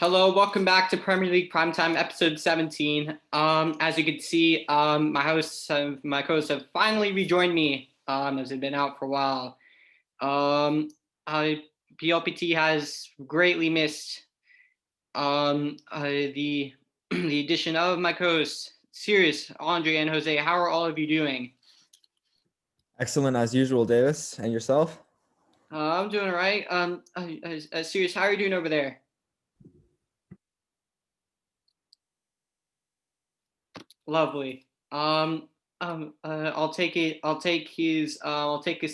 Hello, welcome back to Premier League Primetime, episode 17. As you can see, my co-hosts have finally rejoined me, as they've been out for a while. Um, PLPT has greatly missed the the addition of my co-hosts, Cyrus, Andre, and Jose. How are all of you doing? Excellent as usual, Davis. And yourself? I'm doing all right. Cyrus, how are you doing over there? Lovely. I'll take it. I'll take his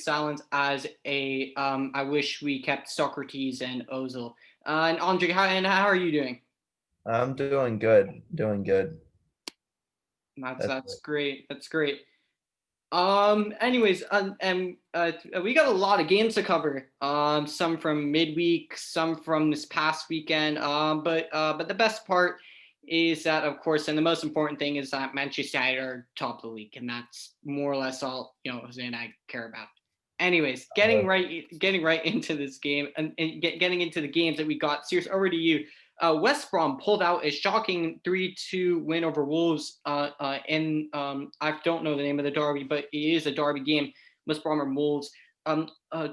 silence as a. I wish we kept Socrates and Ozil. And Andre, how are you doing? I'm doing good. Doing good. That's great. That's great. Anyways, we got a lot of games to cover. Some from midweek, some from this past weekend. But the best part is that, of course, and the most important thing is that Manchester United are top of the league, and that's more or less all Jose and I care about. Anyways, getting right into this game and getting into the games that we got. Serious, over to you. West Brom pulled out a shocking 3-2 win over Wolves I don't know the name of the derby, but it is a derby game. West Brom and Wolves.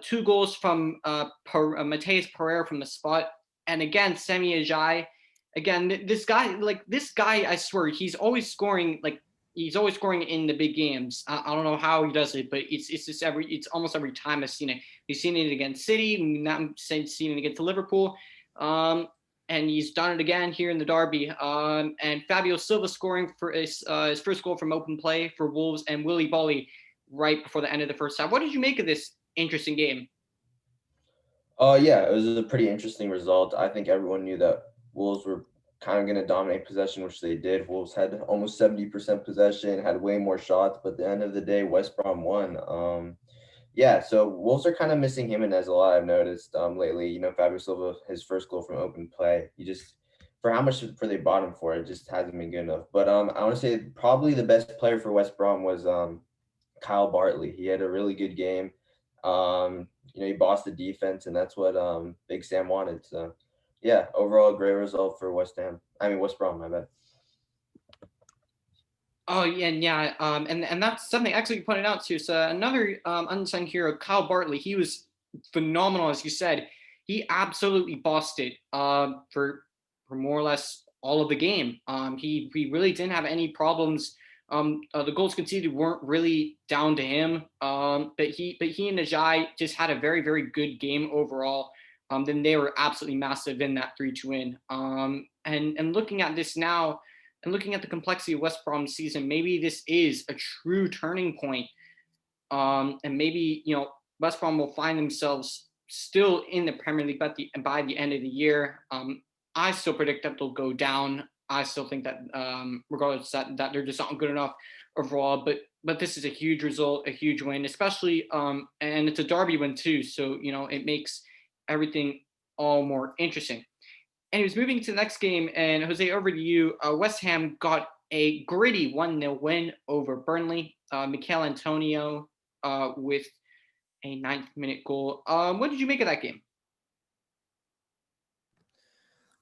Two goals from Mateus Pereira from the spot, and again Semi Ajayi. Again, this guy, I swear, he's always scoring. He's always scoring in the big games. I don't know how he does it, but it's almost every time I've seen it. We've seen it against City, not seen it against Liverpool. And he's done it again here in the derby. And Fabio Silva scoring for his first goal from open play for Wolves, and Willy Bolly right before the end of the first half. What did you make of this interesting game? Yeah, it was a pretty interesting result. I think everyone knew that Wolves were kind of going to dominate possession, which they did. Wolves had almost 70% possession, had way more shots, but at the end of the day, West Brom won. Yeah, so Wolves are kind of missing Jimenez a lot, I've noticed lately. Fabio Silva, his first goal from open play, for how much they bought him for, it just hasn't been good enough. But I want to say probably the best player for West Brom was Kyle Bartley. He had a really good game. He bossed the defense, and that's what Big Sam wanted. So, yeah, overall, a great result for West Brom, my bad. Oh yeah, and that's something actually you pointed out too. So another unsung hero, Kyle Bartley. He was phenomenal, as you said. He absolutely bossed it for more or less all of the game. He really didn't have any problems. The goals conceded weren't really down to him. But he and Ajayi just had a very, very good game overall. Then they were absolutely massive in that 3-2 win. And looking at this now, and looking at the complexity of West Brom's season, maybe this is a true turning point. And maybe, West Brom will find themselves still in the Premier League by the end of the year. I still predict that they'll go down. I still think that regardless that they're just not good enough overall. But this is a huge result, a huge win, especially and it's a derby win too. So, it makes everything all more interesting. And he was moving to the next game, and Jose, over to you. West Ham got a gritty 1-0 win over Burnley. Mikel Antonio with a 9th-minute goal. What did you make of that game?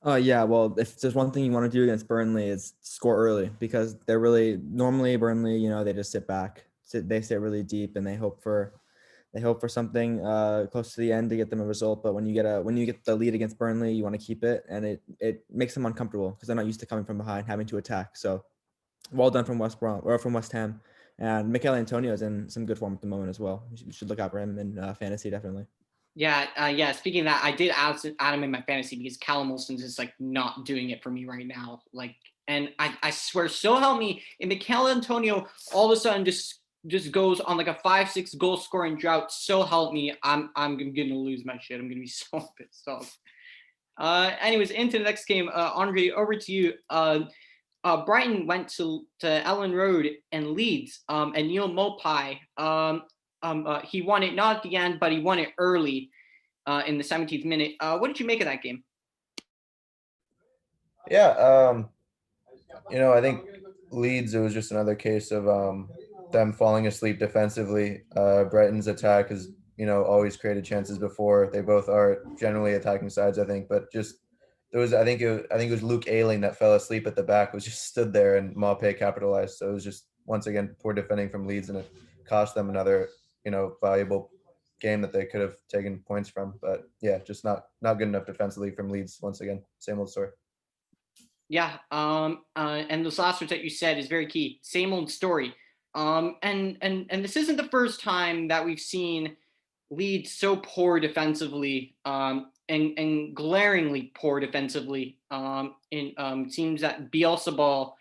Yeah, well, if there's one thing you want to do against Burnley is score early, because they're really normally Burnley, they just sit back, they sit really deep, and they hope for something close to the end to get them a result. But when you get the lead against Burnley, you want to keep it, and it makes them uncomfortable because they're not used to coming from behind, having to attack. So, well done from West Ham, and Mikel Antonio is in some good form at the moment as well. You should look out for him in fantasy, definitely. Yeah. Speaking of that, I did add him in my fantasy because Callum Wilson's is not doing it for me right now. And I swear, so help me, and Mikel Antonio all of a sudden just goes on a 5-6 goal scoring drought. So help me, I'm gonna lose my shit. I'm gonna be so pissed off. Anyways, into the next game, Andre, over to you. Brighton went to Ellen Road and Leeds, and Neil Mopai. He won it not at the end, but he won it early in the 17th minute. What did you make of that game? Yeah, I think Leeds, it was just another case of them falling asleep defensively. Brighton's attack has, always created chances before. They both are generally attacking sides, I think, but just I think it was Luke Ayling that fell asleep at the back, was just stood there, and Maupay capitalized. So it was just once again poor defending from Leeds, and it cost them another valuable game that they could have taken points from. But yeah, just not good enough defensively from Leeds once again. Same old story. Yeah, and those last words that you said is very key. Same old story. And this isn't the first time that we've seen Leeds so poor defensively, and glaringly poor defensively. In Seems that Bielsa ball,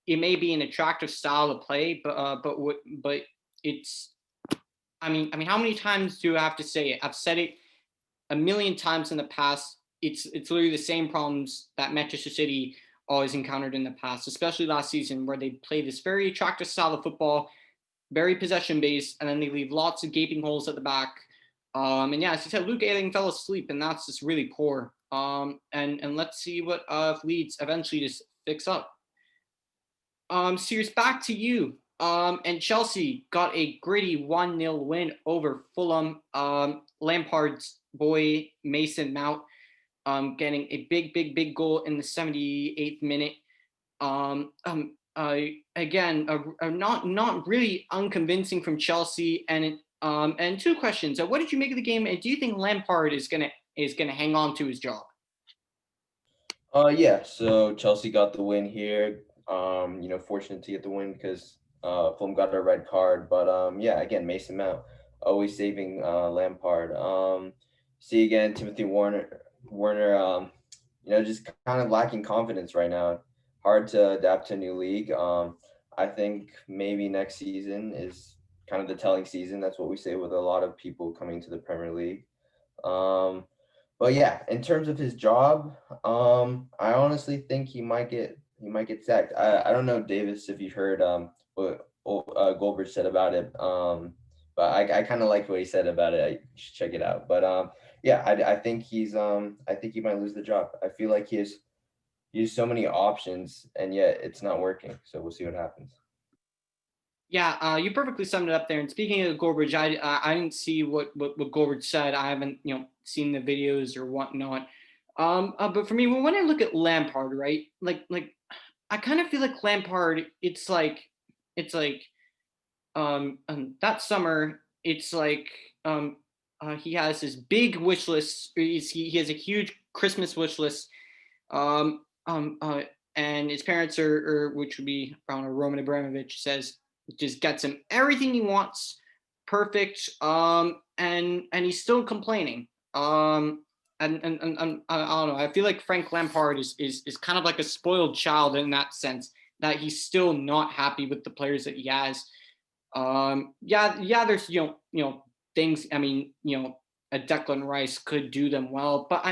it may be an attractive style of play, but it's. How many times do I have to say it? I've said it a million times in the past. It's literally the same problems that Manchester City always encountered in the past, especially last season, where they play this very attractive style of football, very possession based, and then they leave lots of gaping holes at the back. And yeah, as you said, Luke Ayling fell asleep, and that's just really poor. And let's see what Leeds eventually just fix up. Cyrus, back to you. And Chelsea got a gritty 1-0 win over Fulham. Lampard's boy Mason Mount getting a big goal in the 78th minute. Again, not really unconvincing from Chelsea. And two questions: what did you make of the game? And do you think Lampard is gonna hang on to his job? Yeah. So Chelsea got the win here. Fortunate to get the win because Fulham got a red card. But yeah, again, Mason Mount always saving Lampard. See again, Timothy Werner. Just kind of lacking confidence right now. Hard to adapt to a new league. I think maybe next season is kind of the telling season. That's what we say with a lot of people coming to the Premier League. But yeah, in terms of his job, I honestly think he might get sacked. I don't know, Davis, if you've heard what Goldberg said about it. But I kind of like what he said about it. You should check it out. But yeah, I think I think he might lose the job. I feel like he has so many options, and yet it's not working. So we'll see what happens. Yeah, you perfectly summed it up there. And speaking of Goldberg, I didn't see what Goldberg said. I haven't seen the videos or whatnot. But for me, when I look at Lampard, right, like I kind of feel like Lampard. It's like that summer. It's like he has this big wish list. He has a huge Christmas wish list. Um, um, uh, and his parents which would be around Roman Abramovich, says just gets him everything he wants, perfect. And he's still complaining. And I don't know. I feel like Frank Lampard is kind of like a spoiled child in that sense, that he's still not happy with the players that he has. Yeah. There's things. A Declan Rice could do them well, but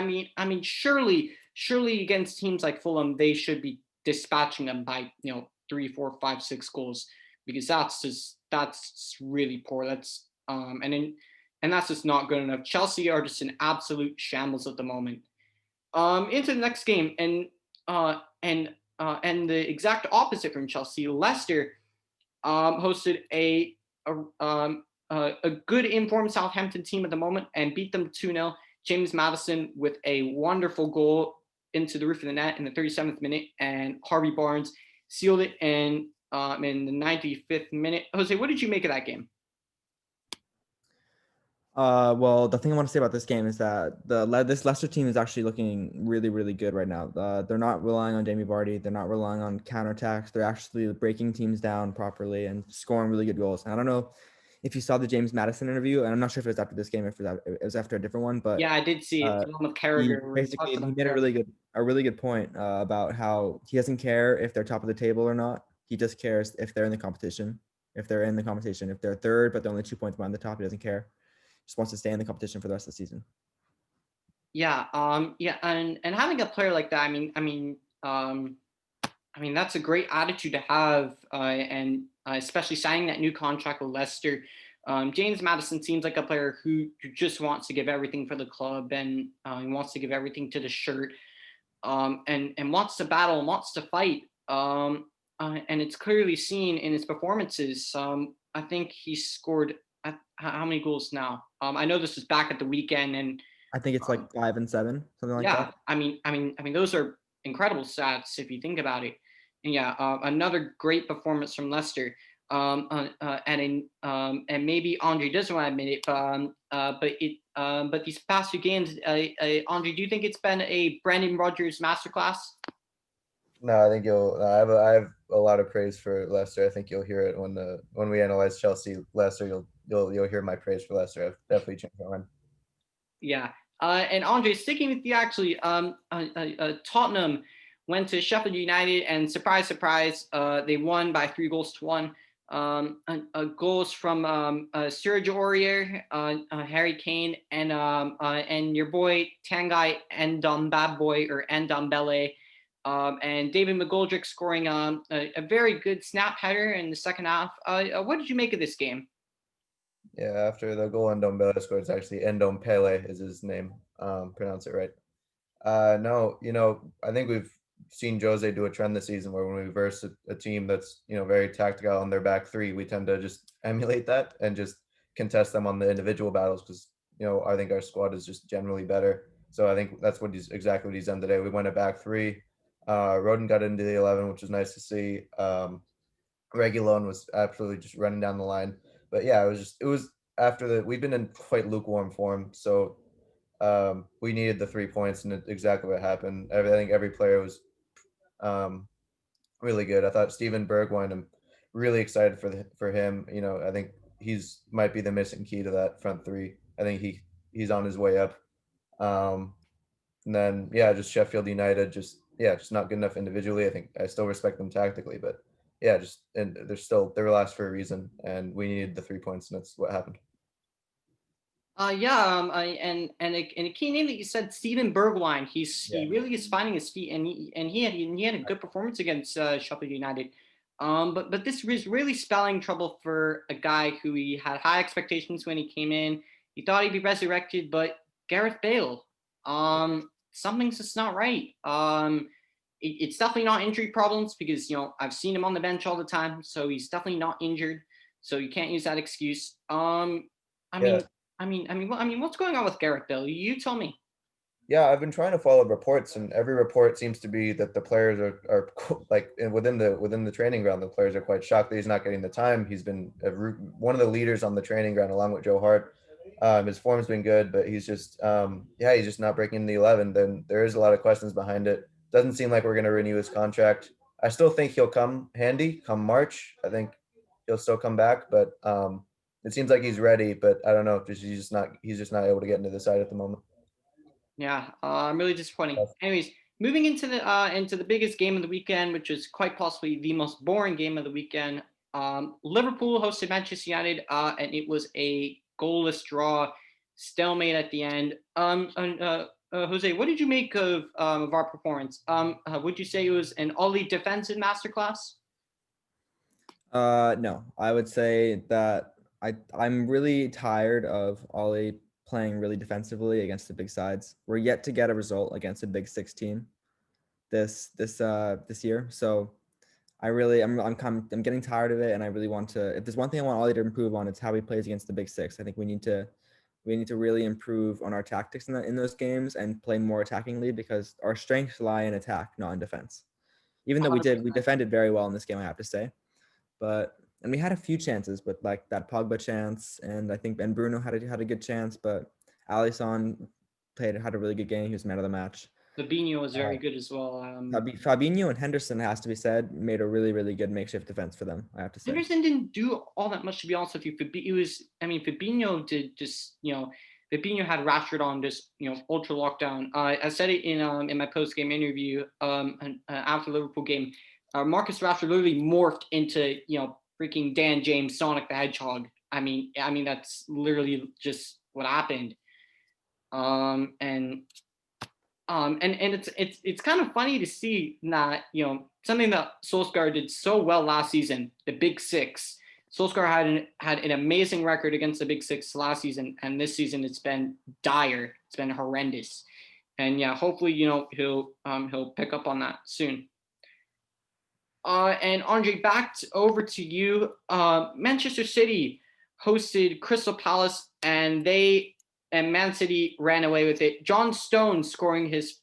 surely against teams like Fulham, they should be dispatching them by 3, 4, 5, 6 goals, because that's really poor. And that's just not good enough. Chelsea are just an absolute shambles at the moment. Into the next game, and the exact opposite from Chelsea, Leicester hosted a good informed Southampton team at the moment and beat them 2-0. James Maddison with a wonderful goal into the roof of the net in the 37th minute, and Harvey Barnes sealed it in the 95th minute. Jose, what did you make of that game? Well, the thing I want to say about this game is that this Leicester team is actually looking really, really good right now. They're not relying on Jamie Vardy. They're not relying on counterattacks. They're actually breaking teams down properly and scoring really good goals. And I don't know if you saw the James Maddison interview, and I'm not sure if it was after this game, if it was after a different one, but yeah, I did see it. With he made a really good point about how he doesn't care if they're top of the table or not. He just cares if they're in the competition. If they're third, but they're only 2 points behind the top, he doesn't care. Just wants to stay in the competition for the rest of the season. Yeah, and having a player like that, that's a great attitude to have, and especially signing that new contract with Leicester. James Maddison seems like a player who just wants to give everything for the club, and he wants to give everything to the shirt, and wants to battle and wants to fight. And it's clearly seen in his performances. I think he scored how many goals now? I know this was back at the weekend, and I think it's like 5 and 7, something like Yeah, that. I mean, those are incredible stats if you think about it. And yeah, another great performance from Leicester. And maybe Andre doesn't want to admit it, but these past 2 games, Andre, do you think it's been a Brandon Rodgers masterclass? No, I think you'll. I have a lot of praise for Leicester. I think you'll hear it when we analyze Chelsea, Leicester. You'll hear my praise for Leicester. I've definitely changed my mind. Yeah. And Andre, sticking with you, actually, Tottenham went to Sheffield United, and surprise, surprise, they won by 3 goals to 1. Goals from Sergio Aurier, Harry Kane, and your boy Tanguy Ndombele or Ndombele, and David McGoldrick scoring a very good snap header in the second half. What did you make of this game? Yeah, after the goal Ndombele scored, it's actually Ndombele is his name. Pronounce it right. No, I think we've seen Jose do a trend this season where when we verse a team that's, very tactical on their back three, we tend to just emulate that and just contest them on the individual battles because, I think our squad is just generally better. So I think that's exactly what he's done today. We went a back three. Roden got into the 11, which was nice to see. Reguilon was absolutely just running down the line. But yeah, it was after we've been in quite lukewarm form. So we needed the 3 points, and exactly what happened. I think every player was really good. I thought Steven Bergwijn, I'm really excited for him. I think might be the missing key to that front three. I think he's on his way up. And then just Sheffield United, just not good enough individually. I think I still respect them tactically, but and they're last for a reason, and we needed the 3 points, and that's what happened. And a key name that you said, Steven Bergwijn. He really is finding his feet, and he had a good performance against Sheffield United. But this was really spelling trouble for a guy who he had high expectations when he came in. He thought he'd be resurrected, but Gareth Bale, something's just not right. It's definitely not injury problems because I've seen him on the bench all the time, so he's definitely not injured. So you can't use that excuse. What's going on with Gareth Bale? You tell me. Yeah, I've been trying to follow reports, and every report seems to be that the players are like within the training ground. The players are quite shocked that he's not getting the time. He's been one of the leaders on the training ground along with Joe Hart. His form's been good, but he's just he's just not breaking the 11. Then there is a lot of questions behind it. Doesn't seem like we're going to renew his contract. I still think he'll come handy come March. I think he'll still come back, but it seems like he's ready. But I don't know. He's just not able to get into the side at the moment. Yeah, really disappointing. Yes. Anyways, moving into the biggest game of the weekend, which is quite possibly the most boring game of the weekend. Liverpool hosted Manchester United, and it was a goalless draw, stalemate at the end. Jose, what did you make of our performance? Would you say it was an Ollie defensive masterclass? No, I would say that I'm really tired of Ollie playing really defensively against the big sides. We're yet to get a result against a big 6 team this year. So I'm getting tired of it, and I really want to. If there's one thing I want Ollie to improve on, it's how he plays against the big 6. I think we need to really improve on our tactics in those games and play more attackingly because our strengths lie in attack, not in defense. Even though we defended very well in this game, I have to say. And we had a few chances, but like that Pogba chance, and I think Bruno had a good chance, but Alisson had a really good game. He was man of the match. Fabinho was very good as well. Fabinho and Henderson, has to be said, made a really, really good makeshift defense for them, I have to say. Henderson didn't do all that much, to be honest with you. Fabinho did just, Fabinho had Rashford on just, ultra lockdown. I said it in my post-game interview after the Liverpool game. Marcus Rashford literally morphed into, freaking Dan James, Sonic the Hedgehog. I mean, that's literally just what happened. And it's kind of funny to see that, something that Solskjaer did so well last season, the Big Six. Solskjaer had an amazing record against the Big Six last season, and this season it's been dire. It's been horrendous. And yeah, hopefully, he'll pick up on that soon. And Andre, over to you. Manchester City hosted Crystal Palace, and they Man City ran away with it. John Stones scoring his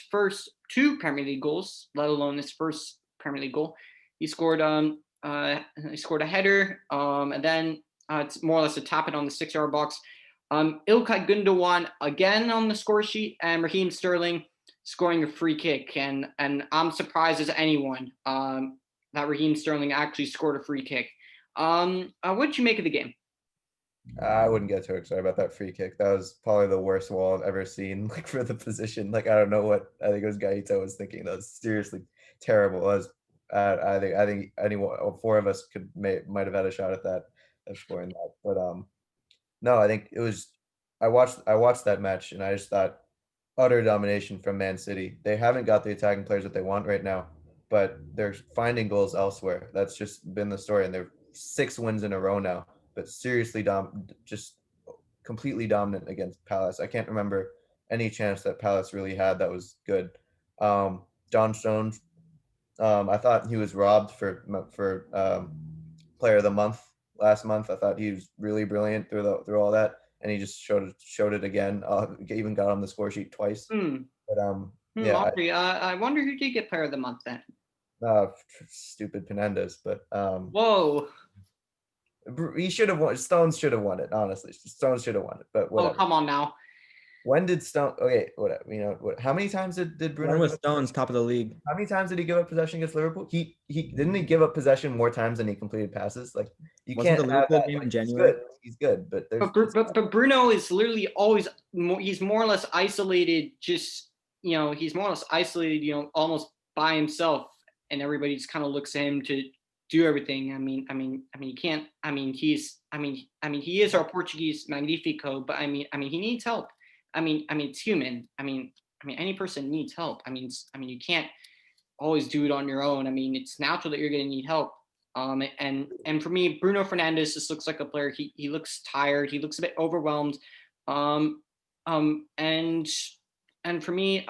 first 2 Premier League goals, let alone his first Premier League goal. He scored a header, and then it's more or less a tap it on the 6-yard box. Ilkay Gundogan again on the score sheet, and Raheem Sterling scoring a free kick. And I'm surprised as anyone that Raheem Sterling actually scored a free kick. What did you make of the game? I wouldn't get too excited about that free kick. That was probably the worst wall I've ever seen, like for the position. Like I don't know what I think it was Gaito was thinking. That was seriously terrible. It was, I think anyone, all 4 of us might have had a shot at that, of scoring that. But no, I think it was. I watched that match and I just thought utter domination from Man City. They haven't got the attacking players that they want right now, but they're finding goals elsewhere. That's just been the story, and they're 6 wins in a row now. But seriously, just completely dominant against Palace. I can't remember any chance that Palace really had that was good. John Stones, I thought he was robbed for Player of the Month last month. I thought he was really brilliant through all that, and he just showed it again. Even got on the score sheet twice. But yeah, I wonder who did get Player of the Month then. Stupid Penendez, but Whoa. He should have won. Stones should have won it. Honestly, Stones should have won it. But whatever. Oh, come on now. When did Stone? Okay, whatever. You know what? How many times did Bruno? When was Stones top of the league? How many times did he give up possession against Liverpool? He didn't he give up possession more times than he completed passes. Like you Wasn't can't the have Liverpool that. game in Like, January? He's good, but there's. But Bruno is literally always he's more or less isolated. Just he's more or less isolated. Almost by himself, and everybody just kind of looks at him to do everything. I mean, he can't. He is our Portuguese Magnifico, but he needs help. It's human. Any person needs help. You can't always do it on your own. It's natural that you're going to need help. And for me, Bruno Fernandes just looks like a player. He looks tired. He looks a bit overwhelmed. And for me,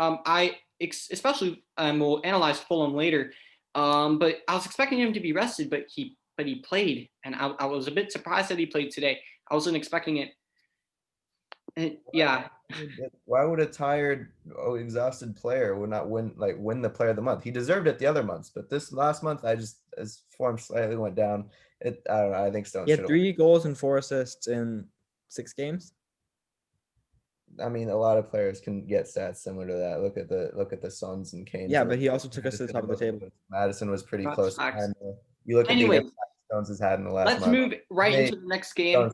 we'll analyze Fulham later. But I was expecting him to be rested, but he played, and I was a bit surprised that he played today. I wasn't expecting it. Yeah. Why would a tired, exhausted player would not win the Player of the Month? He deserved it the other months, but this last month, his form slightly went down. I don't know. I think Stones. He had 3 goals and 4 assists in 6 games. A lot of players can get stats similar to that. Look at the Suns and Kane. Yeah, but he also took us to the top of the table. Madison was pretty That's close. facts. You look at the impact Stones has had in the last month. Let's move right into the next game.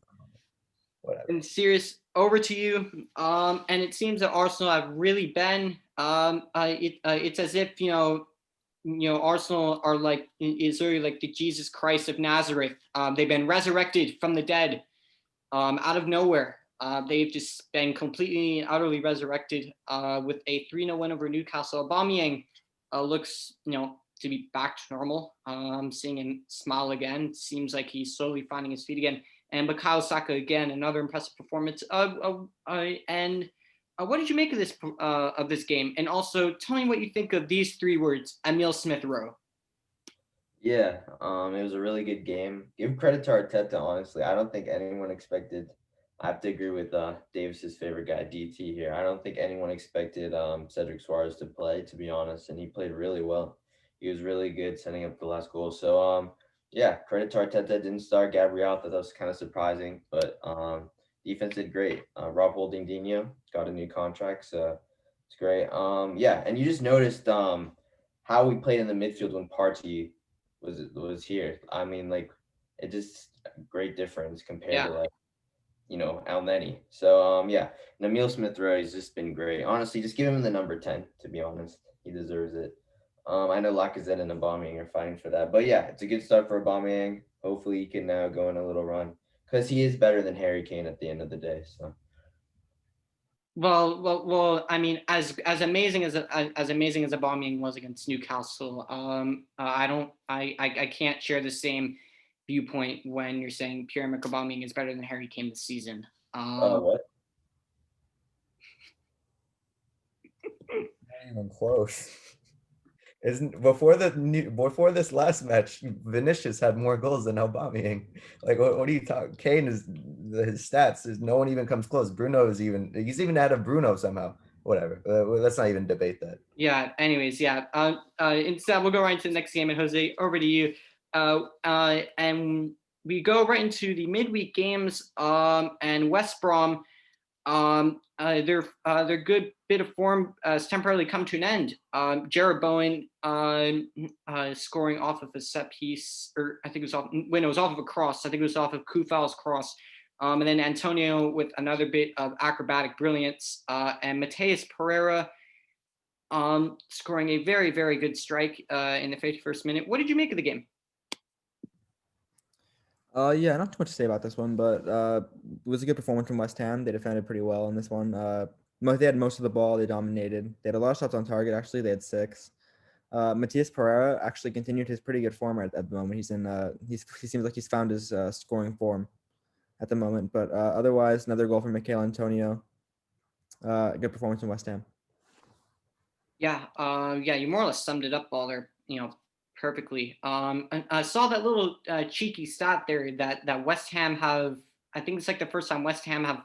Whatever. And Cyrus, over to you. And it seems that Arsenal have really been. It's as if Arsenal are is really like the Jesus Christ of Nazareth. They've been resurrected from the dead, out of nowhere. They've just been completely and utterly resurrected with a 3-0 win over Newcastle. Aubameyang looks, to be back to normal. Seeing him smile again. Seems like he's slowly finding his feet again. And Bukayo Saka again, another impressive performance. And what did you make of this game? And also, tell me what you think of these 3 words: Emile Smith-Rowe. Yeah, it was a really good game. Give credit to Arteta. Honestly, I don't think anyone expected. I have to agree with Davis's favorite guy, DT here. I don't think anyone expected Cedric Suarez to play, to be honest, and he played really well. He was really good setting up the last goal. So yeah, credit to Arteta. Didn't start Gabriel. That was kind of surprising, but defense did great. Rob Holding-Dino got a new contract, so it's great. Yeah, and you just noticed how we played in the midfield when Partey was here. It just great difference compared to Elneny. So yeah, and Emile Smith-Rowe has just been great. Honestly, just give him the number 10. To be honest, he deserves it. I know Lacazette and Aubameyang are fighting for that, but yeah, it's a good start for Aubameyang. Hopefully, he can now go on a little run because he is better than Harry Kane at the end of the day. So. Well. As amazing as Aubameyang was against Newcastle, I can't share the same viewpoint when you're saying Pierre-Emerick Aubameyang is better than Harry Kane this season. What? Not even close. Isn't before this last match, Vinicius had more goals than Aubameyang. Like, what are you talking? Kane is his stats is no one even comes close. Bruno is he's even ahead of Bruno somehow. Whatever. Let's not even debate that. Yeah. Anyways, yeah. Instead, we'll go right into the next game, and Jose, over to you. And we go right into the midweek games. And West Brom. Their good bit of form has temporarily come to an end. Jared Bowen scoring off of a set piece, or I think it was off of a cross. I think it was off of Kufal's cross. And then Antonio with another bit of acrobatic brilliance, and Mateus Pereira scoring a very, very good strike in the 51st minute. What did you make of the game? Yeah, not too much to say about this one, but it was a good performance from West Ham. They defended pretty well in this one. They had most of the ball. They dominated. They had a lot of shots on target. Actually, they had 6. Matias Pereira actually continued his pretty good form at the moment. He seems like he's found his scoring form at the moment. But otherwise, another goal from Mikel Antonio. Good performance from West Ham. Yeah, you more or less summed it up all there, perfectly. I saw that little cheeky stat there that West Ham have. I think it's like the first time West Ham have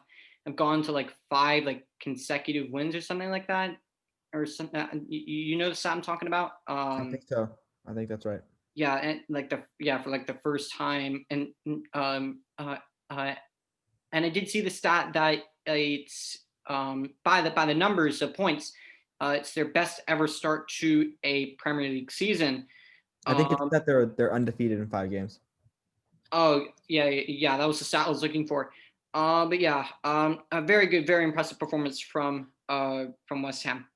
gone to like 5 like consecutive wins or something like that, or something. You know the stat I'm talking about? I think so. I think that's right. Yeah, and for like the first time, and and I did see the stat that it's by the numbers of points, it's their best ever start to a Premier League season. I think it's that they're undefeated in 5 games. Oh yeah, that was the stat I was looking for. But yeah, a very good, very impressive performance from West Ham.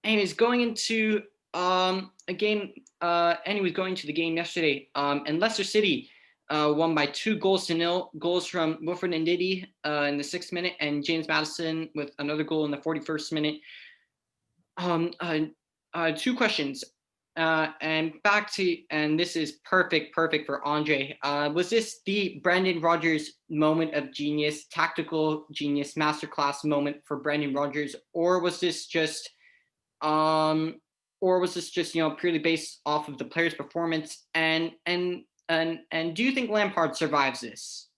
Anyways, going into a game. Anyways, going to the game yesterday. And Leicester City won by 2-0. Goals from Wilfred Ndidi in the 6th minute, and James Maddison with another goal in the 41st minute. 2 questions. And this is perfect for Andre. Was this the Brendan Rodgers moment of genius, tactical genius, masterclass moment for Brendan Rodgers, or was this just purely based off of the player's performance? And do you think Lampard survives this?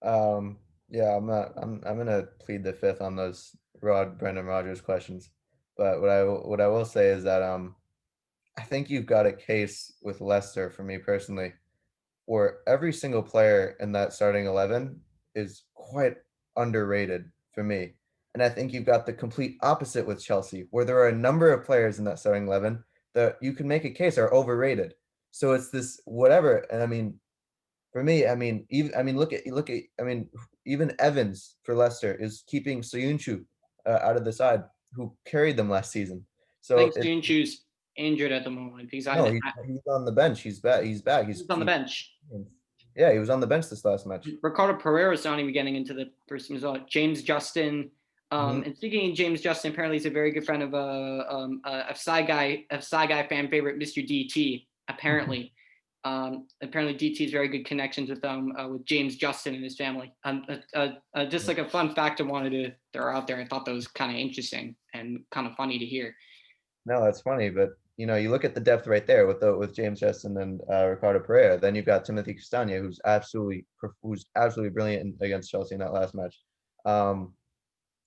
Yeah, I'm gonna plead the fifth on those Brendan Rodgers questions. But what I will say is that I think you've got a case with Leicester, for me personally, where every single player in that starting 11 is quite underrated for me. And I think you've got the complete opposite with Chelsea, where there are a number of players in that starting 11 that you can make a case are overrated. So it's this whatever. And I mean, for me, look at even Evans for Leicester is keeping Soyuncu out of the side, who carried them last season. So I think Soyuncu's injured at the moment. he's on the bench. He's back. He's on the bench. Yeah, he was on the bench this last match. Ricardo Pereira's not even getting into the first team as well. James Justin. And speaking of James Justin, apparently he's a very good friend of Sci Guy fan favorite, Mr. DT. Apparently. Apparently DT has very good connections with James Justin and his family. Just like a fun fact I wanted to throw out there. I thought that was kind of interesting and kind of funny to hear. No, that's funny, but you look at the depth right there with James Justin and Ricardo Pereira. Then you've got Timothy Castagne, who's absolutely brilliant against Chelsea in that last match.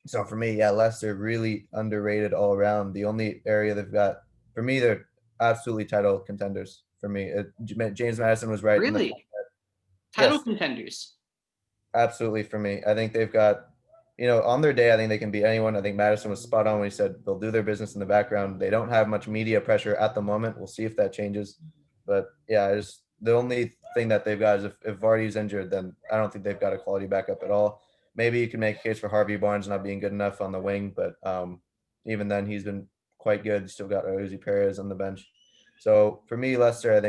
So for me, yeah, Leicester really underrated all around. The only area they've got, for me, they're absolutely title contenders. For me, James Maddison was right. Really, title contenders. Absolutely, for me, I think they've got. On their day, I think they can beat anyone. I think Maddison was spot on when he said they'll do their business in the background. They don't have much media pressure at the moment. We'll see if that changes. But yeah, the only thing that they've got is if Vardy's injured, then I don't think they've got a quality backup at all. Maybe you can make a case for Harvey Barnes not being good enough on the wing, but even then, he's been quite good. He's still got Uzi Perez on the bench. So for me, Leicester, I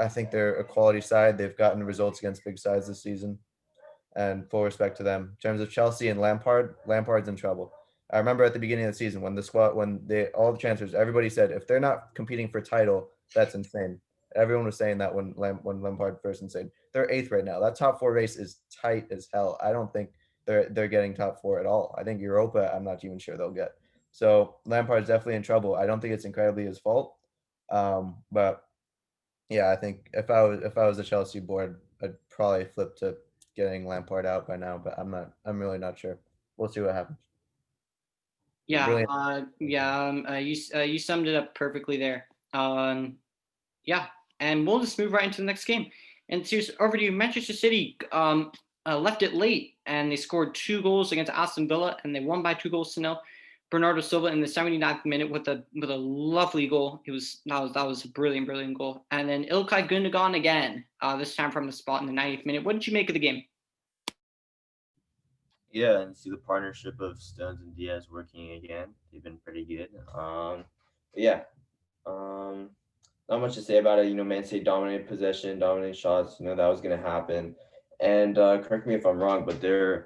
think they're a quality side. They've gotten results against big sides this season, and full respect to them. In terms of Chelsea and Lampard's in trouble. I remember at the beginning of the season when all the transfers, everybody said if they're not competing for title, that's insane. Everyone was saying that when Lampard first said they're 8th right now. That top 4 race is tight as hell. I don't think they're getting top 4 at all. I think Europa, I'm not even sure they'll get. So Lampard's definitely in trouble. I don't think it's incredibly his fault. But yeah, I think if I was the Chelsea board, I'd probably flip to getting Lampard out by now, but I'm really not sure. We'll see what happens. Yeah, Brilliant. you summed it up perfectly there. Yeah, and we'll just move right into the next game. And Cyrus, over to you. Manchester City left it late, and they scored 2 goals against Aston Villa, and they won by 2-0. Bernardo Silva in the 79th minute with a lovely goal. That was a brilliant goal. And then Ilkay Gundogan again, this time from the spot in the 90th minute. What did you make of the game? Yeah, and see the partnership of Stones and Diaz working again. They've been pretty good. But yeah, not much to say about it. Man City dominated possession, dominated shots. That was gonna happen. And correct me if I'm wrong, but I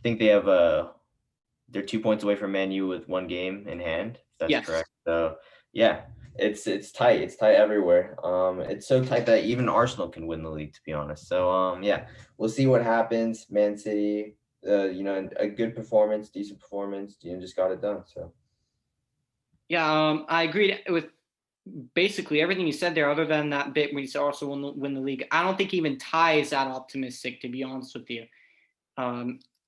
think they're 2 points away from Man U with 1 game in hand. If that's Yes. correct. So yeah, it's tight. It's tight everywhere. It's so tight that even Arsenal can win the league, to be honest. So yeah, we'll see what happens. Man City, a good performance, decent performance. Just got it done. So Yeah, I agreed with basically everything you said there, other than that bit where you said also win the league. I don't think even Ty is that optimistic, to be honest with you.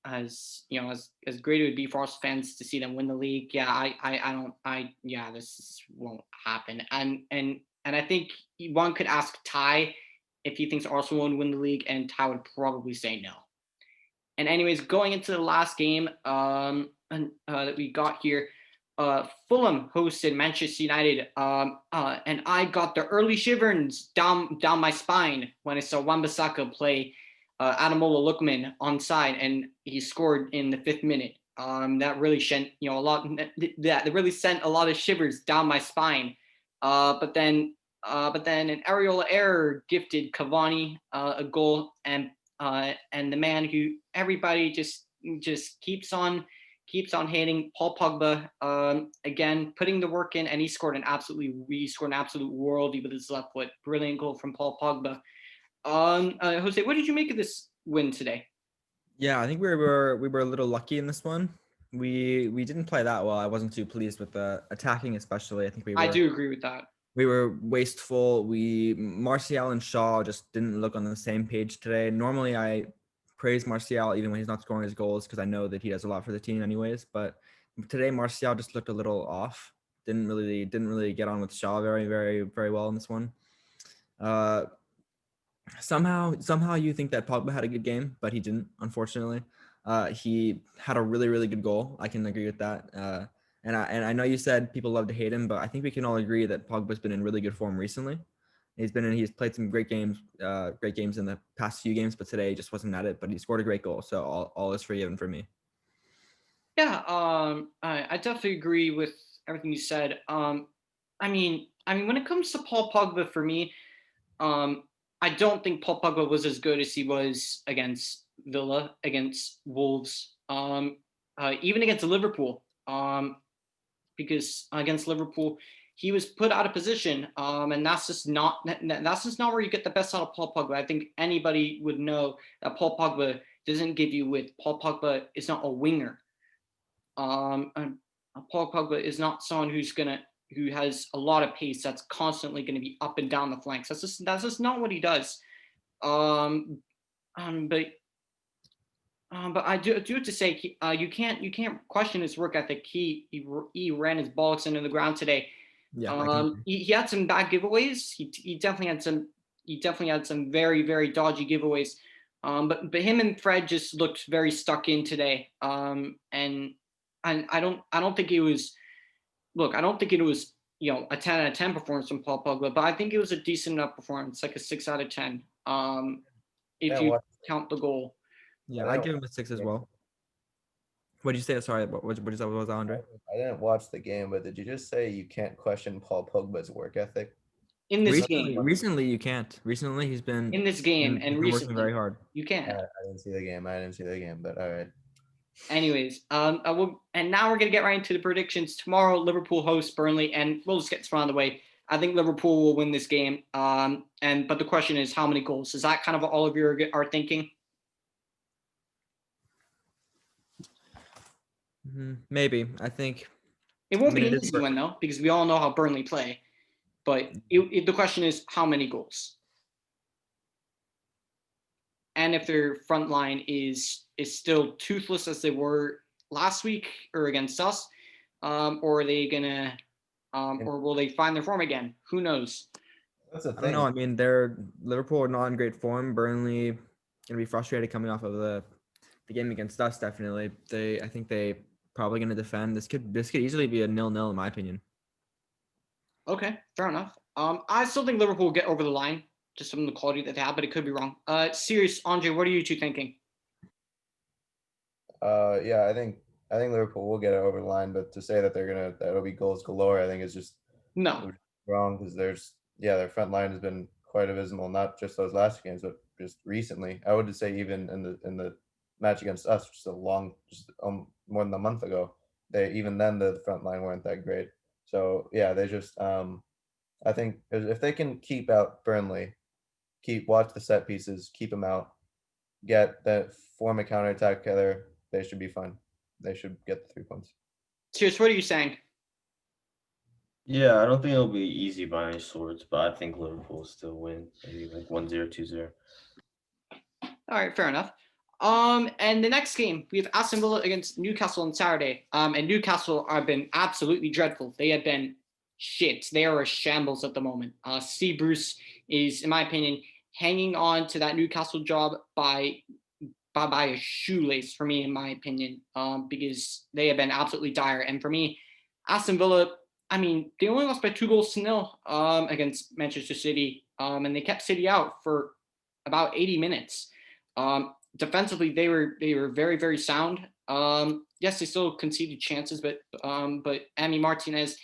As you know, as great it would be for us fans to see them win the league, this won't happen. And I think one could ask Ty if he thinks Arsenal won't win the league, and Ty would probably say no. And anyways, going into the last game that we got here, Fulham hosted Manchester United, and I got the early shivers down my spine when I saw Wan-Bissaka play Ademola Lookman onside, and he scored in the 5th minute. That really sent that really sent a lot of shivers down my spine. But then an aerial error gifted Cavani a goal, and the man who everybody just keeps on hating, Paul Pogba, again putting the work in, and he scored an absolute worldie with his left foot. Brilliant goal from Paul Pogba. Jose, what did you make of this win today? Yeah, I think we were a little lucky in this one. We didn't play that well. I wasn't too pleased with the attacking, especially. I think I do agree with that. We were wasteful. Martial and Shaw just didn't look on the same page today. Normally, I praise Martial even when he's not scoring his goals because I know that he does a lot for the team anyways. But today, Martial just looked a little off. Didn't really get on with Shaw very, very, very well in this one. Somehow you think that Pogba had a good game, but he didn't, unfortunately. He had a really, really good goal. I can agree with that. And I know you said people love to hate him, but I think we can all agree that Pogba's been in really good form recently. He's played some great games in the past few games, but today just wasn't at it. But he scored a great goal, so all is forgiven for me. Yeah, I definitely agree with everything you said. I mean, when it comes to Paul Pogba, for me, I don't think Paul Pogba was as good as he was against Villa, against Wolves, even against Liverpool. Because against Liverpool, he was put out of position, and that's just not where you get the best out of Paul Pogba. I think anybody would know that Paul Pogba doesn't give you width. Paul Pogba is not a winger. And Paul Pogba is not someone who has a lot of pace that's constantly going to be up and down the flanks. That's just not what he does. But I do have to say, you can't question his work ethic. He ran his bollocks into the ground today. Yeah, he had some bad giveaways. He definitely had some very, very dodgy giveaways. But him and Fred just looked very stuck in today. And I don't think it was. Look, I don't think it was a 10 out of 10 performance from Paul Pogba, but I think it was a decent enough performance, like a 6 out of 10. If you count the goal. Yeah, I'd give him a 6 as well. What did you say? Sorry, what was that, Andre? I didn't watch the game, but did you just say you can't question Paul Pogba's work ethic? In this game. Recently, you can't. Recently, he's been in this game and recently working very hard. You can. I didn't see the game, but all right. Anyways, and now we're gonna get right into the predictions. Tomorrow, Liverpool hosts Burnley, and we'll just get this out of the way. I think Liverpool will win this game. But the question is, how many goals? Is that kind of what all of you are thinking? Maybe. I think It won't I mean, be it an is easy win though, because we all know how Burnley play. But the question is how many goals, and if their front line is still toothless as they were last week or against us, or are they gonna, or will they find their form again? Who knows? That's the I don't know. I thing. mean, they're Liverpool are not in great form. Burnley gonna be frustrated coming off of the game against us. Definitely, I think they probably gonna defend. This could easily be a 0-0 in my opinion. Okay, fair enough. I still think Liverpool will get over the line just from the quality that they have, but it could be wrong. Cyrus, Andre, what are you two thinking? Yeah, I think Liverpool will get it over the line, but to say that that'll be goals galore, I think is just No. wrong because their front line has been quite abysmal, not just those last games, but just recently. I would say even in the match against us, just more than a month ago, even then the front line weren't that great. So yeah, they just I think if they can keep out Burnley, watch the set pieces, keep them out, get that form a counterattack together, they should be fine. They should get the 3 points. Cyrus, what are you saying? Yeah, I don't think it'll be easy by any sorts, but I think Liverpool will still win. Maybe like 1-0, 2-0. All right, fair enough. And the next game, we have Aston Villa against Newcastle on Saturday. And Newcastle have been absolutely dreadful. They have been shit. They are a shambles at the moment. Steve Bruce is, in my opinion, hanging on to that Newcastle job by a shoelace for me, in my opinion, because they have been absolutely dire. And for me, Aston Villa, I mean, they only lost by 2-0 against Manchester City, and they kept City out for about 80 minutes. Defensively, they were very, very sound. Yes, they still conceded chances, but Emi Martinez,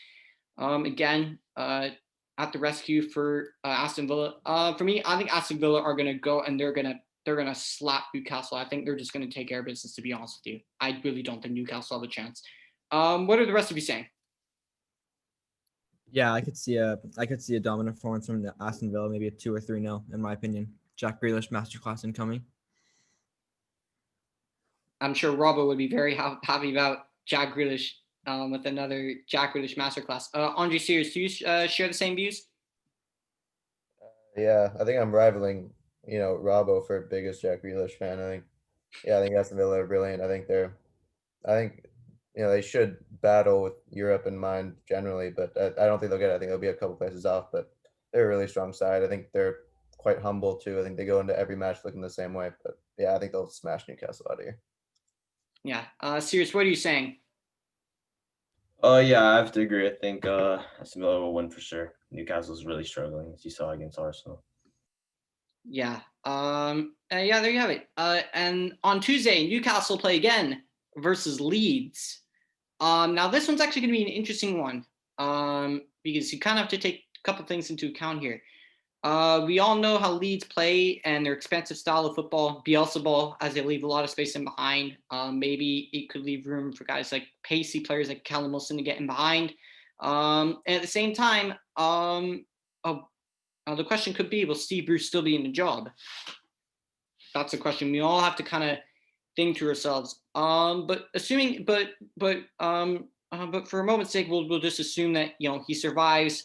again, at the rescue for Aston Villa. For me, I think Aston Villa are going to go and they're gonna slap Newcastle. I think they're just going to take care of business. To be honest with you, I really don't think Newcastle have a chance. What are the rest of you saying? Yeah, I could see a dominant performance from the Aston Villa, maybe a 2 or 3-0 in my opinion. Jack Grealish masterclass incoming. I'm sure Robbo would be very happy about Jack Grealish with another Jack Grealish masterclass. Andre Sears, do you share the same views? Yeah, I think I'm rivaling, Robbo for biggest Jack Grealish fan. I think Aston Villa are brilliant. I think, they should battle with Europe in mind generally, but I don't think they'll get it. I think they'll be a couple places off, but they're a really strong side. I think they're quite humble too. I think they go into every match looking the same way, but yeah, I think they'll smash Newcastle out of here. Yeah. Sears, what are you saying? Yeah, I have to agree. I think Aston Villa will win for sure. Newcastle's really struggling, as you saw against Arsenal. Yeah. Yeah, there you have it. And on Tuesday, Newcastle play again versus Leeds. Now this one's actually going to be an interesting one. Because you kind of have to take a couple things into account here. We all know how Leeds play and their expansive style of football, Bielsa ball, as they leave a lot of space in behind. Maybe it could leave room for guys like pacey players like Callum Wilson to get in behind. And at the same time, the question could be, will Steve Bruce still be in the job? That's a question we all have to kind of think to ourselves. But for a moment's sake, we'll just assume that he survives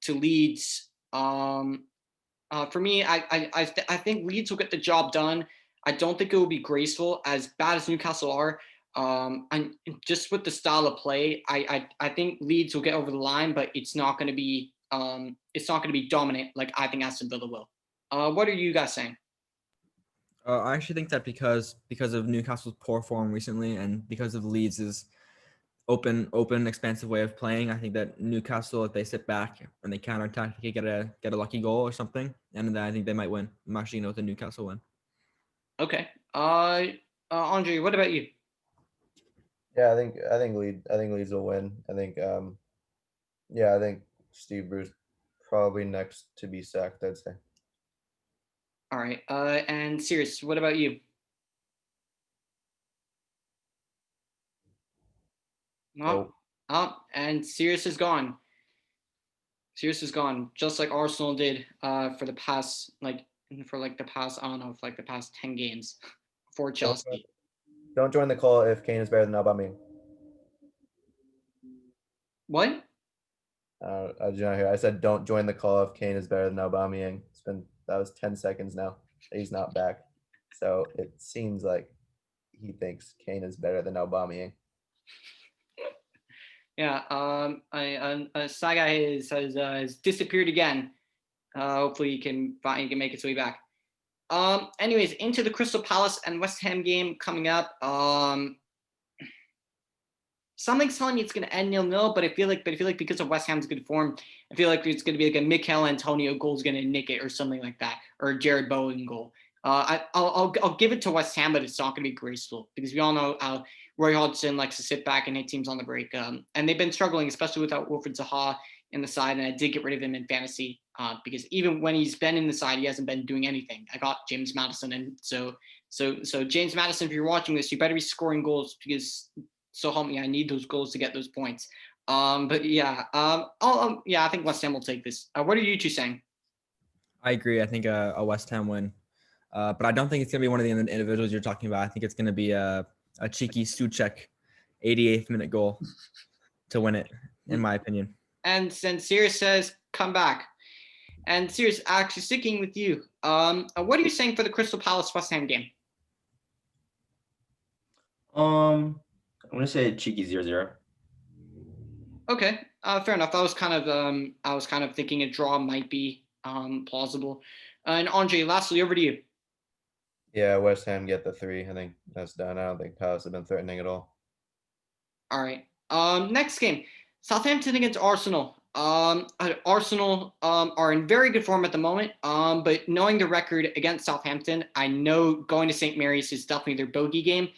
to Leeds. For me, I think Leeds will get the job done. I don't think it will be graceful, as bad as Newcastle are. And just with the style of play, I think Leeds will get over the line, but it's not going to be dominant like I think Aston Villa will. What are you guys saying? I actually think that because of Newcastle's poor form recently and because of Leeds' open, expansive way of playing, I think that Newcastle, if they sit back and they counterattack, they could get a lucky goal or something, and then I think they might win. I'm actually going to Newcastle win. Okay. Andre, what about you? Yeah, I think Leeds will win. I think I think Steve Bruce probably next to be sacked, I'd say. All right. And Cyrus, what about you? Nope. And Cyrus is gone. Cyrus is gone, just like Arsenal did for the past I don't know, for like the past 10 games for Chelsea. Don't join the call if Kane is better than Aubameyang. What? I did not hear. I said don't join the call if Kane is better than Aubameyang. That was 10 seconds now. He's not back. So it seems like he thinks Kane is better than Aubameyang. Yeah. Saga has disappeared again. Hopefully he can make its way back. Anyways, into the Crystal Palace and West Ham game coming up. Something's telling me it's going to end 0-0, but I feel like because of West Ham's good form, I feel like it's going to be like a Mikel Antonio goal's going to nick it or something like that, or a Jared Bowen goal. I'll give it to West Ham, but it's not going to be graceful because we all know how Roy Hodgson likes to sit back and hit teams on the break. And they've been struggling, especially without Wilfried Zaha in the side. And I did get rid of him in fantasy because even when he's been in the side, he hasn't been doing anything. I got James Maddison, and so James Maddison, if you're watching this, you better be scoring goals because so help me, I need those goals to get those points. But yeah, I think West Ham will take this. What are you two saying? I agree. I think a West Ham win, but I don't think it's gonna be one of the individuals you're talking about. I think it's gonna be a cheeky Souček 88th minute goal to win it, in my opinion. And since Cyrus says come back, and Cyrus, actually sticking with you, what are you saying for the Crystal Palace West Ham game? I'm gonna say cheeky 0-0. Okay, fair enough. I was kind of thinking a draw might be plausible. And Andre, lastly, over to you. Yeah, West Ham get the 3. I think that's done. I don't think Palace have been threatening at all. All right. Next game, Southampton against Arsenal. Arsenal are in very good form at the moment. But knowing the record against Southampton, I know going to St. Mary's is definitely their bogey game.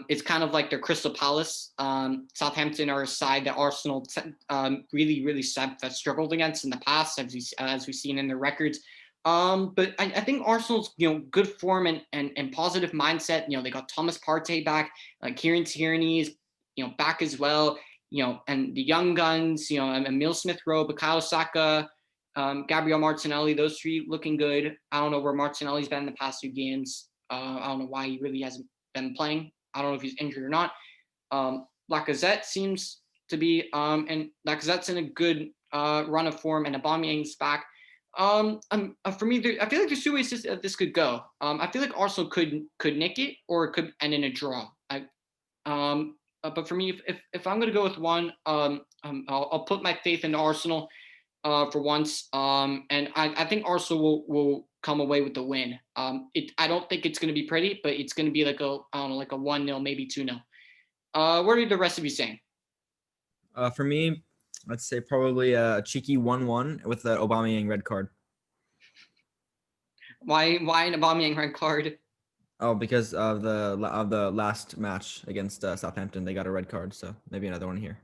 It's kind of like their Crystal Palace. Southampton are a side that Arsenal really have struggled against in the past, as we've seen in their records. But I think Arsenal's good form and positive mindset. They got Thomas Partey back, Kieran Tierney is back as well. And the young guns, Emile Smith-Rowe, Bukayo Saka, Gabriel Martinelli, those 3 looking good. I don't know where Martinelli's been in the past 2 games. I don't know why he really hasn't been playing. I don't know if he's injured or not. Lacazette seems to be, and Lacazette's in a good run of form, and Aubameyang's back. For me, I feel like there's 2 ways this could go. I feel like Arsenal could nick it, or it could end in a draw. But for me, if I'm going to go with one, I'll put my faith in Arsenal for once. And I think Arsenal will come away with the win. I don't think it's going to be pretty, but it's going to be like a 1-0, maybe 2-0. What are the rest of you saying? For me, let's say probably a cheeky 1-1 with the Aubameyang red card. Why an Aubameyang red card? Oh, because of the last match against Southampton, they got a red card, so maybe another one here.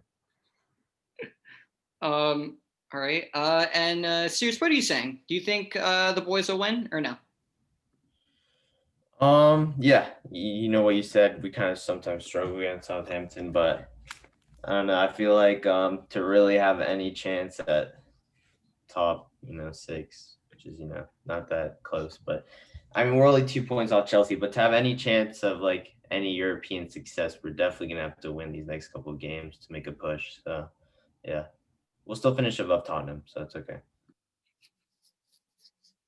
All right. And Cyrus, what are you saying? Do you think the boys will win or no? Yeah, you know what you said. We kind of sometimes struggle against Southampton, but I don't know. I feel like to really have any chance at top, 6, which is not that close, but I mean we're only 2 points off Chelsea. But to have any chance of like any European success, we're definitely gonna have to win these next couple of games to make a push. So yeah, we'll still finish above Tottenham, so it's okay.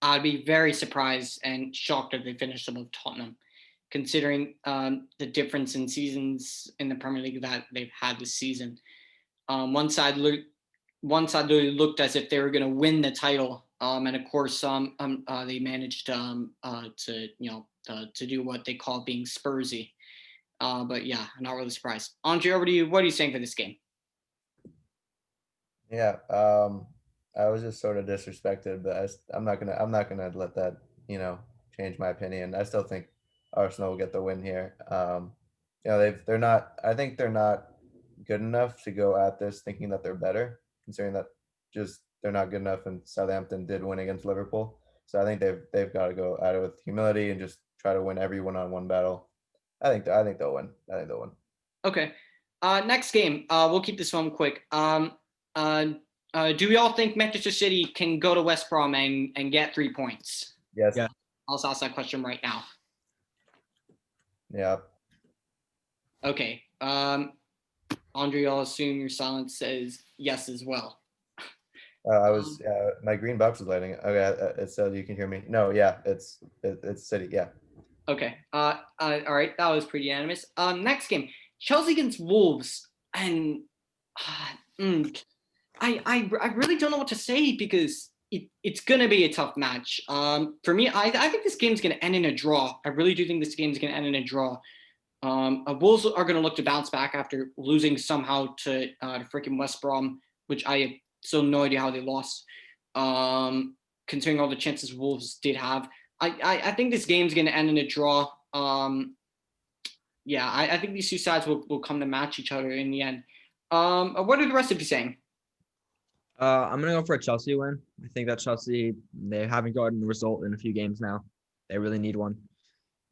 I'd be very surprised and shocked if they finished above Tottenham, considering the difference in seasons in the Premier League that they've had this season. One side really looked as if they were going to win the title, and of course, they managed to do what they call being Spursy. But yeah, I'm not really surprised. Andre, over to you. What are you saying for this game? Yeah, I was just sort of disrespected, but I'm not gonna let that change my opinion. I still think Arsenal will get the win here. They're not. I think they're not good enough to go at this thinking that they're better, considering that just they're not good enough. And Southampton did win against Liverpool, so I think they've got to go at it with humility and just try to win every one-on-one battle. I think they'll win. Okay. Next game. We'll keep this one quick. Do we all think Manchester City can go to West Brom and get 3 points? Yes. Yeah. I'll ask that question right now. Yeah. Okay. Andre, I'll assume your silence says yes as well. I was my green box was lighting. Okay, it's so you can hear me. No, yeah, it's City. Yeah. Okay. All right. That was pretty unanimous. Next game, Chelsea against Wolves, and I really don't know what to say because it's gonna be a tough match. For me, I think this game's gonna end in a draw. I really do think this game's gonna end in a draw. Wolves are gonna look to bounce back after losing somehow to freaking West Brom, which I have still no idea how they lost. Considering all the chances Wolves did have. I think this game's going to end in a draw. Yeah, I think these two sides will come to match each other in the end. What are the rest of you saying? I'm gonna go for a Chelsea win. I think that Chelsea, they haven't gotten a result in a few games now. They really need one.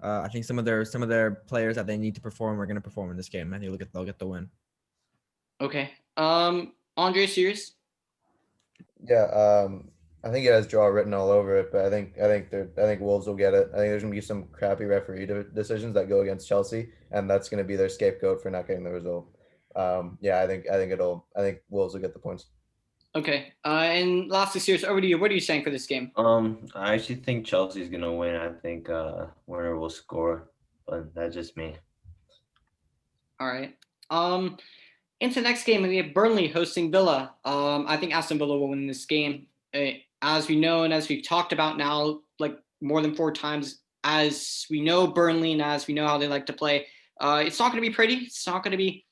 I think some of their players that they need to perform are gonna perform in this game. I think they'll get the win. Okay. Andre, Cyrus? Yeah, I think it has draw written all over it, but I think Wolves will get it. I think there's gonna be some crappy referee decisions that go against Chelsea, and that's gonna be their scapegoat for not getting the result. Yeah, I think Wolves will get the points. Okay. And lastly, Cyrus, over to you. What are you saying for this game? I actually think Chelsea's gonna win. I think Werner will score, but that's just me. All right. Into the next game, we have Burnley hosting Villa. I think Aston Villa will win this game. As we know, and as we've talked about now, like more than 4 times, as we know Burnley and as we know how they like to play, it's not going to be pretty. It's not going to be.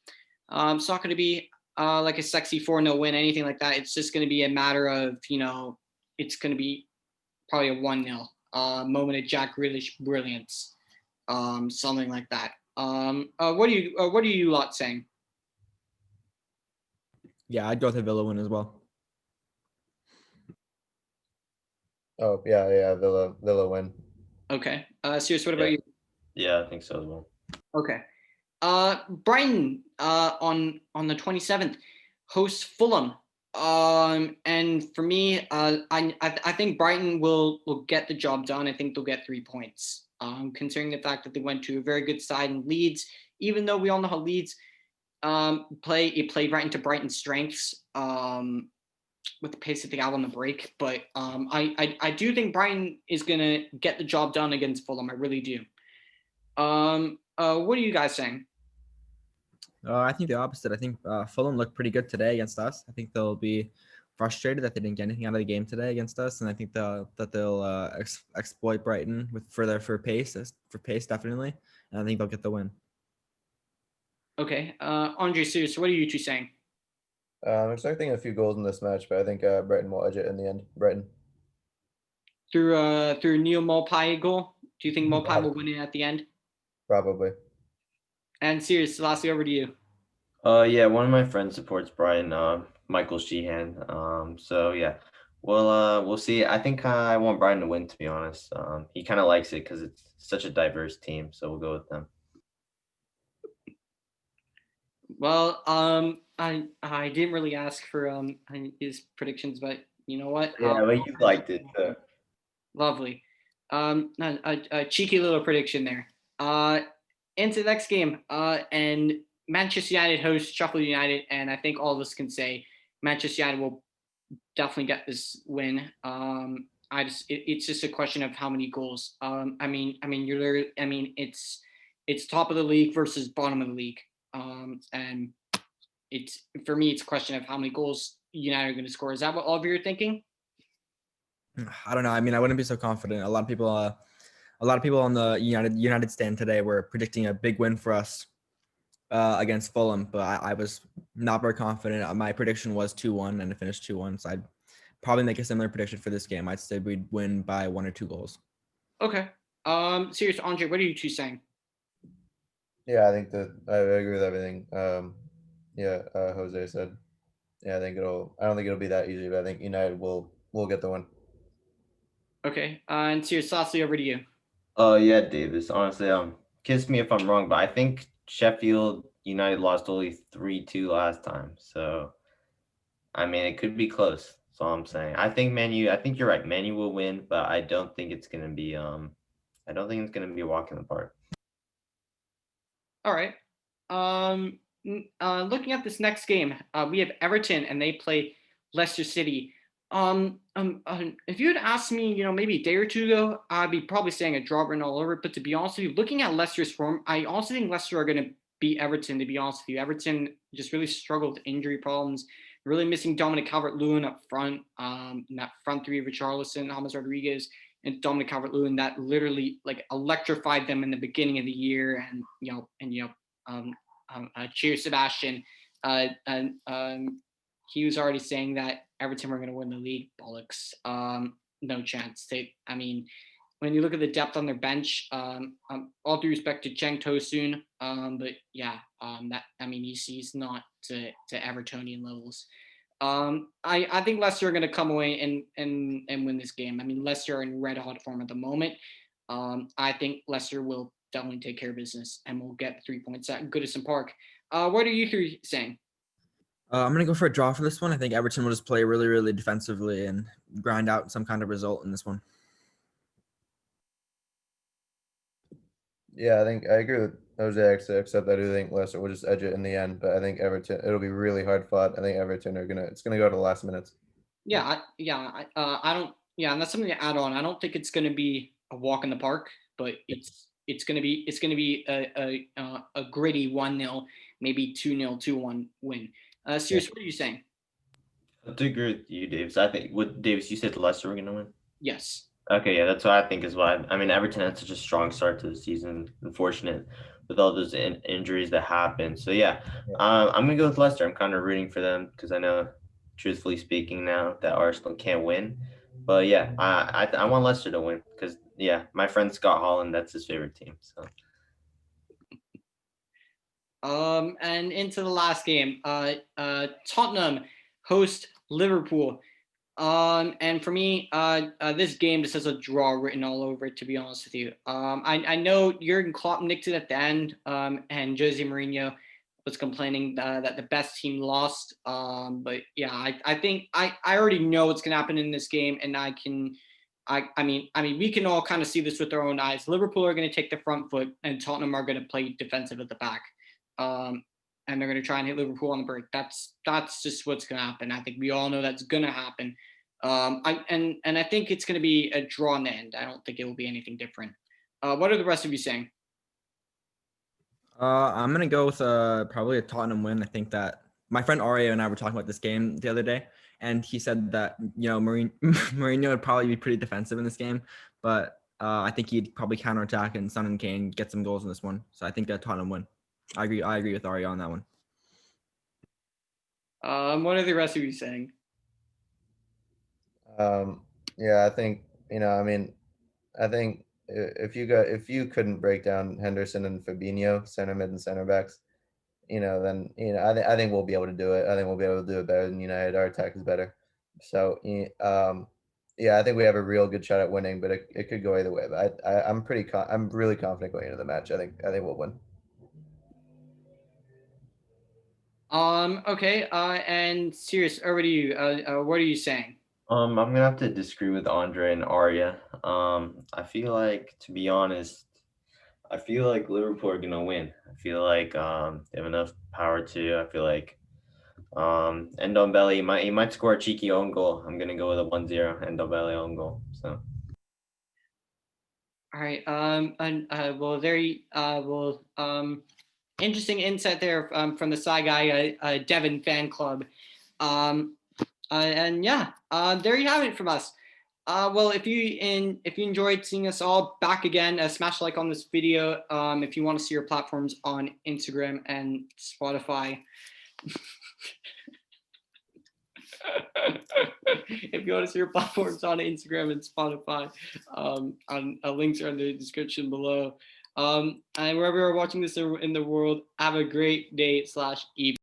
It's not going to be like a sexy 4-0 win, anything like that. It's just going to be a matter of it's going to be probably a 1-0 moment of Jack Grealish brilliance, something like that. What are you lot saying? Yeah, I'd go with a Villa win as well. Oh yeah, Villa win. Okay. Sirius, what about you? Yeah, I think so as well. Okay. Brighton on the 27th hosts Fulham. And for me, I think Brighton will get the job done. I think they'll get 3 points. Considering the fact that they went to a very good side in Leeds, even though we all know how Leeds play right into Brighton's strengths. With the pace that they have on the break, but I do think Brighton is gonna get the job done against Fulham. I really do. What are you guys saying? I think the opposite. I think Fulham looked pretty good today against us. I think they'll be frustrated that they didn't get anything out of the game today against us, and I think that they'll exploit Brighton for pace definitely, and I think they'll get the win. Okay, Andre, Sirius, what are you two saying? I'm expecting a few goals in this match, but I think Brighton will edge it in the end. Brighton. Through Neil Maupay goal? Do you think Maupay will win it at the end? Probably. And Sirius, lastly, over to you. Yeah, one of my friends supports Brighton, Michael Sheehan. So yeah, we'll see. I think I want Brighton to win, to be honest. He kind of likes it because it's such a diverse team, so we'll go with them. Well, I didn't really ask for his predictions, but you know what? Yeah, but you liked it. So. Lovely. A cheeky little prediction there. Into the next game. And Manchester United hosts Sheffield United, and I think all of us can say Manchester United will definitely get this win. It's just a question of how many goals. It's top of the league versus bottom of the league. And it's for me, it's a question of how many goals United are going to score. Is that what all of you are thinking? I don't know. I mean, I wouldn't be so confident. A lot of people on the United stand today were predicting a big win for us against Fulham, but I was not very confident. My prediction was 2-1, and it finished 2-1. So I'd probably make a similar prediction for this game. I'd say we'd win by 1 or 2 goals. Okay. Serious, Andre, what are you two saying? Yeah, I think that I agree with everything. Jose said. Yeah, I don't think it'll be that easy, but I think United will get the win. Okay. And Serious, lastly, over to you. Yeah, Davis. Honestly, kiss me if I'm wrong, but I think Sheffield United lost only 3-2 last time. So, I mean, it could be close. That's all I'm saying. I think you're right. Man U will win, but I don't think it's gonna be a walk in the park. All right. looking at this next game, we have Everton and they play Leicester City. If you had asked me, maybe a day or two ago, I'd be probably saying a draw written all over it. But to be honest with you, looking at Leicester's form, I also think Leicester are going to beat Everton. To be honest with you, Everton just really struggled with injury problems. Really missing Dominic Calvert-Lewin up front. In that front three of Richarlison, James Rodriguez, and Dominic Calvert-Lewin, that literally like electrified them in the beginning of the year. And cheers, Sebastian. He was already saying that Everton were going to win the league. Bollocks. No chance. When you look at the depth on their bench, all due respect to Cheng Tosun, but yeah, he's not to Evertonian levels. I think Leicester are going to come away and win this game. Leicester are in red hot form at the moment. I think Leicester will definitely take care of business and will get 3 points at Goodison Park. What are you three saying? I'm going to go for a draw for this one. I think Everton will just play really, really defensively and grind out some kind of result in this one. Yeah, I think I agree with Jose, except I do think Leicester will just edge it in the end. But I think Everton, it'll be really hard fought. I think Everton it's gonna go to the last minutes. Yeah, I don't. Yeah, and that's something to add on. I don't think it's going to be a walk in the park, but it's going to be a gritty 1-0, maybe 2-0, 2-1 win. Cyrus, What are you saying? I do agree with you, Davis. I think Davis, you said Leicester were going to win. Yes. Okay, yeah, that's what I think as well. Everton had such a strong start to the season. Unfortunate with all those injuries that happened. So yeah, I'm gonna go with Leicester. I'm kind of rooting for them because I know, truthfully speaking, now that Arsenal can't win. But yeah, I want Leicester to win because yeah, my friend Scott Holland, that's his favorite team. So. And into the last game, Tottenham host Liverpool. And for me, this game just has a draw written all over it, to be honest with you. I know Jurgen Klopp nicked it at the end, and Jose Mourinho was complaining that the best team lost. But yeah, I think I already know what's going to happen in this game, and we can all kind of see this with our own eyes. Liverpool are going to take the front foot, and Tottenham are going to play defensive at the back. And they're going to try and hit Liverpool on the break. That's just what's going to happen. I think we all know that's going to happen. I think it's going to be a draw in the end. I don't think it will be anything different. What are the rest of you saying? I'm going to go with probably a Tottenham win. I think that my friend Aria and I were talking about this game the other day, and he said that, Mourinho would probably be pretty defensive in this game, but I think he'd probably counterattack and Son and Kane get some goals in this one. So I think that Tottenham win. I agree with Aria on that one. What are the rest of you saying? Yeah, I think I think if you couldn't break down Henderson and Fabinho, center mid and center backs, then I think we'll be able to do it. I think we'll be able to do it better than United. Our attack is better. So yeah, I think we have a real good shot at winning, but it could go either way. But I'm really confident going into the match. I think we'll win. Okay. And Cyrus, over to you. What are you saying? I'm gonna have to disagree with Andre and Arya. I feel like, to be honest, I feel like Liverpool are gonna win. I feel like they have enough power to. I feel like Ndombele he might score a cheeky own goal. I'm gonna go with a 1-0 Ndombele own goal. So. All right. Interesting insight there from the Side Guy Devon fan club. And yeah, there you have it from us. Well, if you enjoyed seeing us all back again, smash like on this video. If you want to see our platforms on Instagram and Spotify. If you want to see your platforms on Instagram and Spotify, links are in the description below. And wherever you're watching this in the world, have a great day / evening.